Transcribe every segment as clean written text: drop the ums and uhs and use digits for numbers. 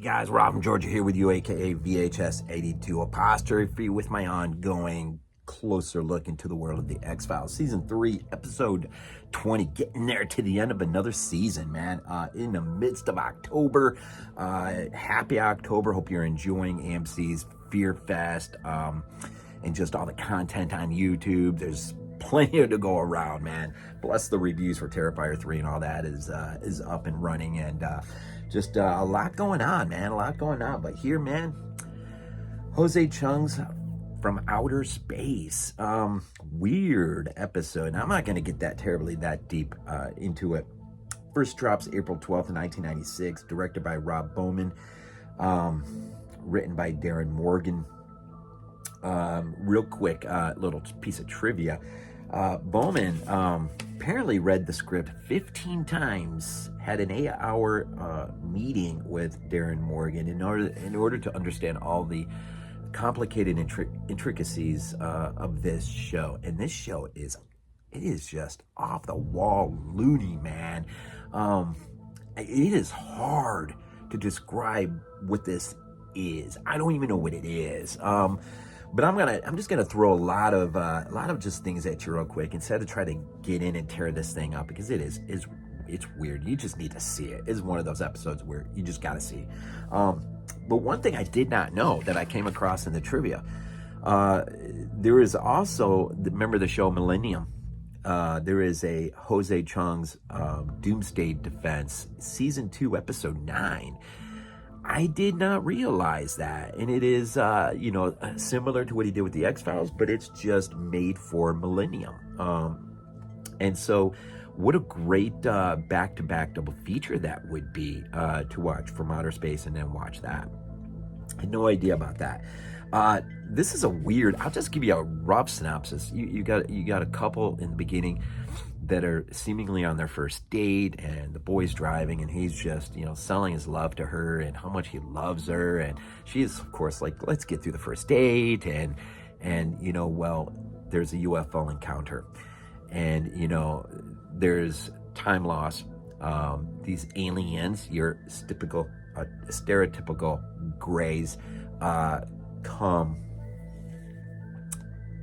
guys, Rob from Georgia here with you, aka VHS82 apostrophe, with my ongoing closer look into the world of the X-Files. Season 3, episode 20, getting there to the end of another season, man. In the midst of October. Happy October. Hope you're enjoying AMC's Fear Fest and just all the content on YouTube. There's plenty to go around, man. Plus the reviews for Terrifier 3 and all that is up and running, and just a lot going on, man. A lot going on. But here, man, Jose Chung's From Outer Space. Weird episode. Now, I'm not going to get that deep into it. First drops April 12th, 1996. Directed by Rob Bowman. Written by Darin Morgan. Real quick, little piece of trivia. Bowman apparently read the script 15 times, had an 8-hour meeting with Darin Morgan in order to understand all the complicated intricacies of this show. And this show is just off the wall loony, man. It is hard to describe what this is. I don't even know what it is. But I'm just gonna throw a lot of just things at you real quick instead of try to get in and tear this thing up, because it's weird. You just need to see it. It's one of those episodes where you just gotta see. But one thing I did not know that I came across in the trivia, there is also, remember the show Millennium? There is a Jose Chung's Doomsday Defense Season 2, Episode 9. I did not realize that, and it is, similar to what he did with the X-Files, but it's just made for Millennium. And so, what a great back-to-back double feature that would be to watch From Outer Space and then watch that. I had no idea about that. This is a weird. I'll just give you a rough synopsis. You got a couple in the beginning that are seemingly on their first date, and the boy's driving, and he's just, selling his love to her and how much he loves her, and she is, of course, like, let's get through the first date, and there's a UFO encounter, and there's time loss. These aliens, your stereotypical grays, come.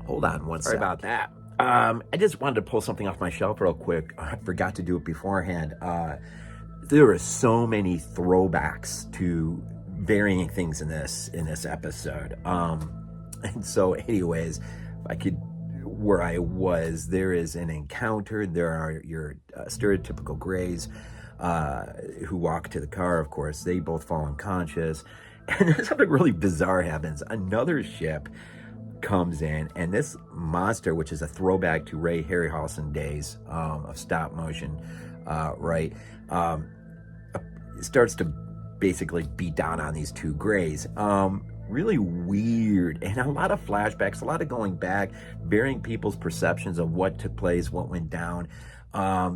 Hold on one second. Sorry about that. I just wanted to pull something off my shelf real quick. I forgot to do it beforehand. There are so many throwbacks to varying things in this episode. And so, anyways, where I was, there is an encounter. There are your stereotypical grays who walk to the car. Of course, they both fall unconscious, and then something really bizarre happens. Another ship comes in, and this monster, which is a throwback to Ray Harryhausen days of stop motion, starts to basically beat down on these two grays. Really weird, and a lot of flashbacks, a lot of going back, varying people's perceptions of what took place, what went down.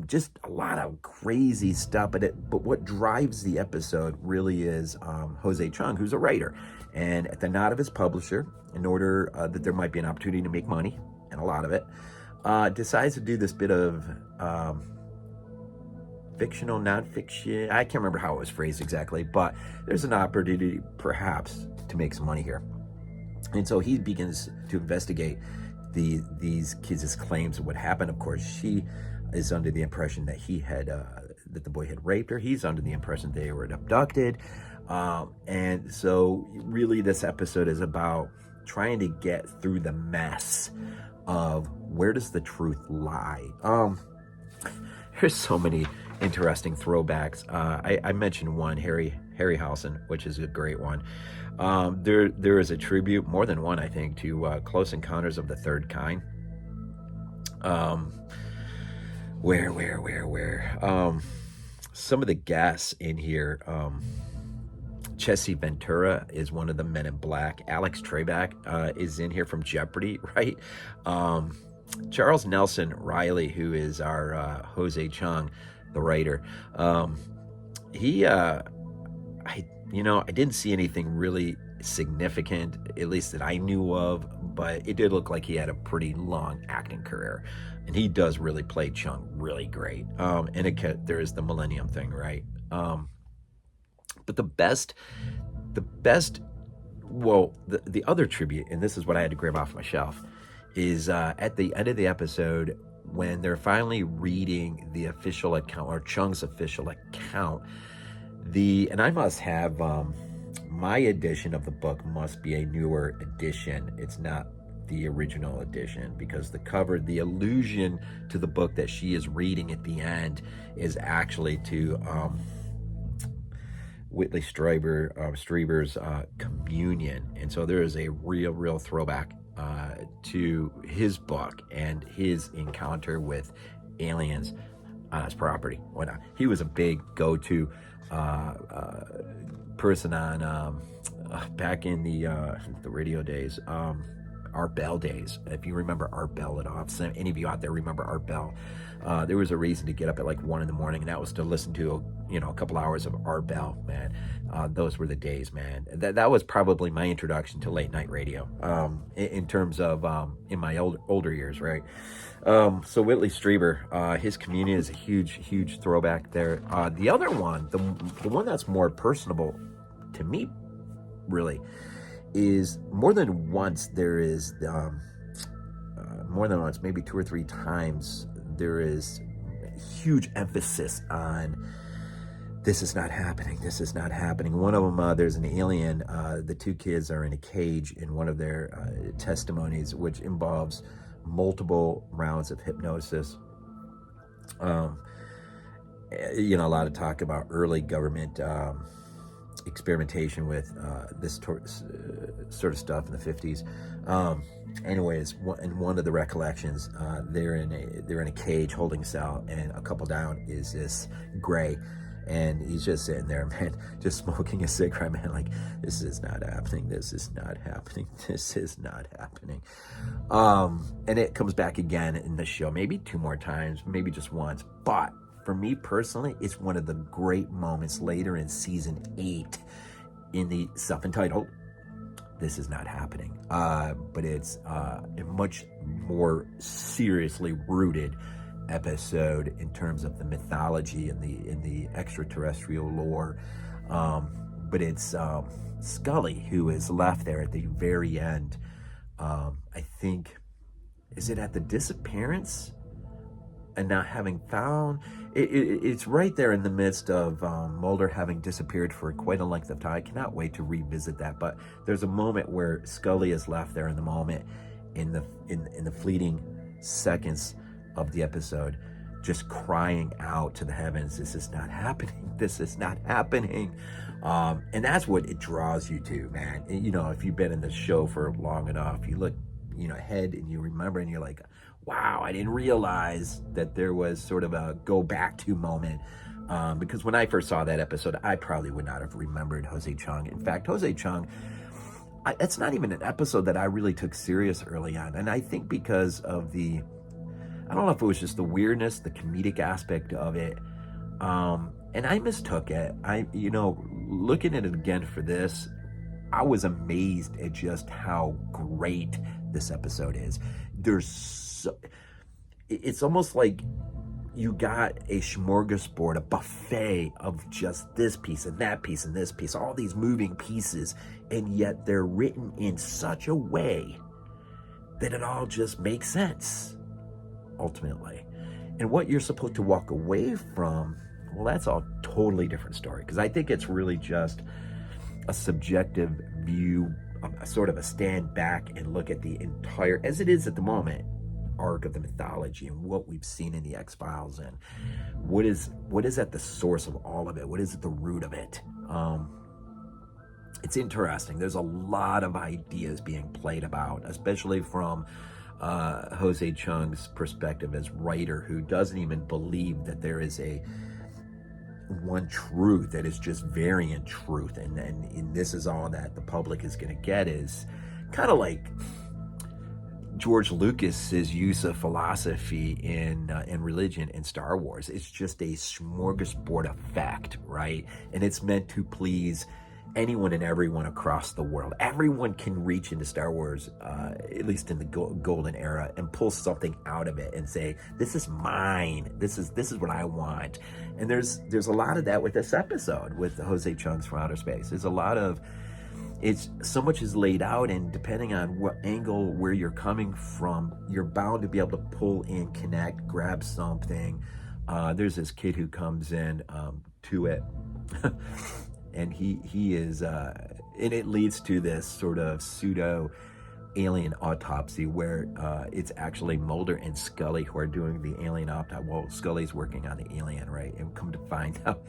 Just a lot of crazy stuff, but what drives the episode really is Jose Chung, who's a writer, and at the nod of his publisher, in order that there might be an opportunity to make money, and a lot of it, decides to do this bit of fictional, non-fiction. I can't remember how it was phrased exactly, but there's an opportunity perhaps to make some money here. And so he begins to investigate these kids' claims of what happened. Of course, she is under the impression that that the boy had raped her. He's under the impression they were abducted. And so really this episode is about trying to get through the mess of where does the truth lie. There's so many interesting throwbacks. I mentioned one, Harryhausen, which is a great one. There is a tribute, more than one, I think, to Close Encounters of the Third Kind. Where? Some of the guests in here, Jesse Ventura is one of the men in black. Alex Trebek is in here from Jeopardy, right? Charles Nelson Reilly, who is our Jose Chung, the writer. I didn't see anything really significant, at least that I knew of, but it did look like he had a pretty long acting career, and he does really play Chung really great. And there is the Millennium thing, right? But the other tribute, and this is what I had to grab off my shelf, is at the end of the episode when they're finally reading the official account, or Chung's official account. And I must have my edition of the book must be a newer edition. It's not the original edition, because the cover, the allusion to the book that she is reading at the end is actually to Whitley Strieber's Communion. And so there is a real throwback to his book and his encounter with aliens on his property. Whatnot. He was a big go-to person on back in the radio days, Art Bell days. If you remember Art Bell at all, any of you out there remember Art Bell, there was a reason to get up at like 1 a.m, and that was to listen to a couple hours of Art Bell, man. Those were the days, man. That was probably my introduction to late night radio, in terms of in my older years, right? So Whitley Strieber, his Communion is a huge throwback there. The other one, the one that's more personable to me, really, is more than once, maybe 2 or 3 times, there is huge emphasis on this is not happening. One of them, there's an alien. The 2 kids are in a cage in one of their testimonies, which involves multiple rounds of hypnosis. A lot of talk about early government experimentation with this sort of stuff in the 50s. Anyways, in one of the recollections, they're in a cage holding a cell, and a couple down is this gray, and he's just sitting there, man, just smoking a cigarette, man, like, this is not happening. And it comes back again in the show, maybe 2 more times, maybe just once. But for me personally, it's one of the great moments later in season 8 in the self-entitled This Is Not Happening. But it's a much more seriously rooted episode in terms of the mythology and in the extraterrestrial lore. But it's Scully who is left there at the very end. I think, is it at the disappearance and not having found? It's right there in the midst of Mulder having disappeared for quite a length of time. I cannot wait to revisit that. But there's a moment where Scully is left there in the moment, in the fleeting seconds of the episode, just crying out to the heavens, this is not happening. And that's what it draws you to, man. If you've been in the show for long enough, you look ahead and you remember, and you're like, wow, I didn't realize that there was sort of a go back to moment. Because when I first saw that episode, I probably would not have remembered Jose Chung. In fact, Jose Chung, it's not even an episode that I really took serious early on. And I think because of I don't know if it was just the weirdness, the comedic aspect of it. And I mistook it. Looking at it again for this, I was amazed at just how great this episode is. It's almost like you got a smorgasbord, a buffet of just this piece and that piece and this piece, all these moving pieces, and yet they're written in such a way that it all just makes sense, ultimately. And what you're supposed to walk away from, well, that's a totally different story, because I think it's really just a subjective view, a sort of a stand back and look at the entire, as it is at the moment, arc of the mythology and what we've seen in the X-Files, and what is at the source of all of it, what is at the root of it. It's interesting. There's a lot of ideas being played about, especially from Jose Chung's perspective as writer, who doesn't even believe that there is a one truth, that is just variant truth, and this is all that the public is going to get. Is kind of like George Lucas's use of philosophy in religion in Star Wars. It's just a smorgasbord effect, right? And it's meant to please anyone and everyone across the world. Everyone can reach into Star Wars, at least in the golden era, and pull something out of it and say, "This is mine. This is what I want." And there's a lot of that with this episode with Jose Chung's From Outer Space. There's a lot of, it's so much is laid out, and depending on what angle, where you're coming from, you're bound to be able to pull in, connect, grab something. There's this kid who comes in to it. And he is, and it leads to this sort of pseudo alien autopsy where it's actually Mulder and Scully who are doing the alien autopsy. Well, Scully's working on the alien, right? And come to find out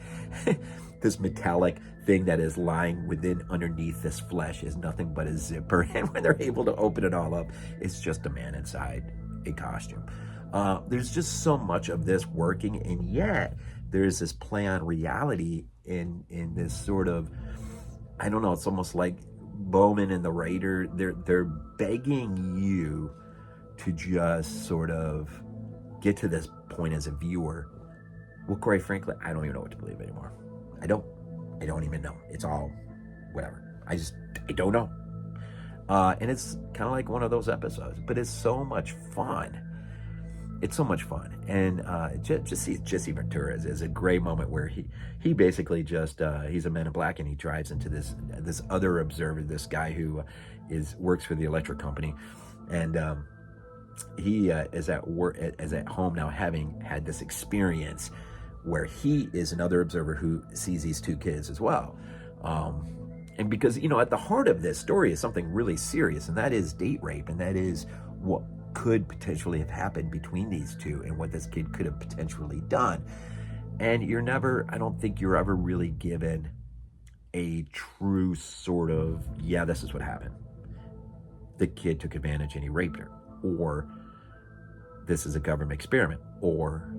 this metallic thing that is lying underneath this flesh is nothing but a zipper. And when they're able to open it all up, it's just a man inside a costume. There's just so much of this working, and yet there's this play on reality in this sort of, I don't know, it's almost like Bowman and the writer, they're begging you to just sort of get to this point as a viewer. Well, quite frankly, I don't even know what to believe anymore. I don't even know. It's all whatever. I don't know. And it's kind of like one of those episodes, but it's so much fun. It's so much fun. And just see Jesse Ventura is a great moment where he basically just, he's a Man in Black, and he drives into this other observer, this guy who works for the electric company. And he is at work, is at home now, having had this experience where he is another observer who sees these two kids as well. And because, at the heart of this story is something really serious, and that is date rape, and that is what could potentially have happened between these two and what this kid could have potentially done. And I don't think you're ever really given a true sort of, yeah, this is what happened. The kid took advantage and he raped her, or this is a government experiment, or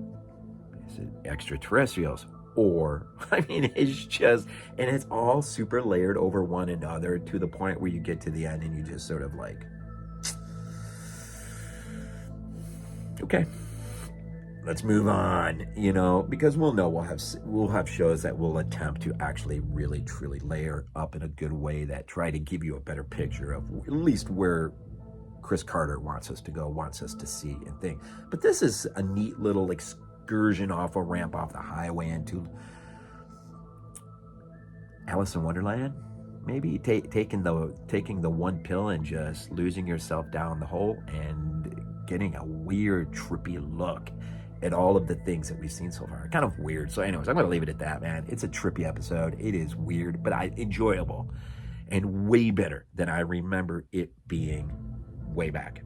is it extraterrestrials, or, I mean, it's just, and it's all super layered over one another to the point where you get to the end and you just sort of like, okay, let's move on, because we'll have shows that will attempt to actually really truly layer up in a good way that try to give you a better picture of at least where Chris Carter wants us to go, wants us to see and think. But this is a neat little excursion off a ramp off the highway into Alice in Wonderland. Maybe taking the one pill and just losing yourself down the hole and getting a weird, trippy look at all of the things that we've seen so far. Kind of weird. So anyways, I'm going to leave it at that, man. It's a trippy episode. It is weird, but enjoyable, and way better than I remember it being way back.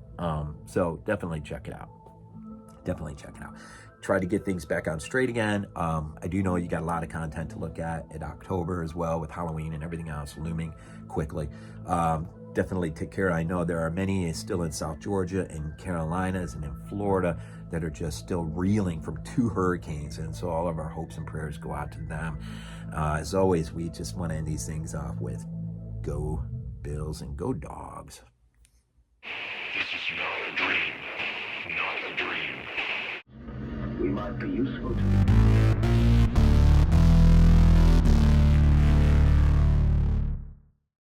So definitely check it out. Try to get things back on straight again. I do know you got a lot of content to look at in October as well, with Halloween and everything else looming quickly. Definitely take care. I know there are many still in South Georgia and Carolinas and in Florida that are just still reeling from 2 hurricanes. And so all of our hopes and prayers go out to them. As always, we just want to end these things off with go Bills and go Dogs. This is not a dream. Not a dream. We might be useful to you.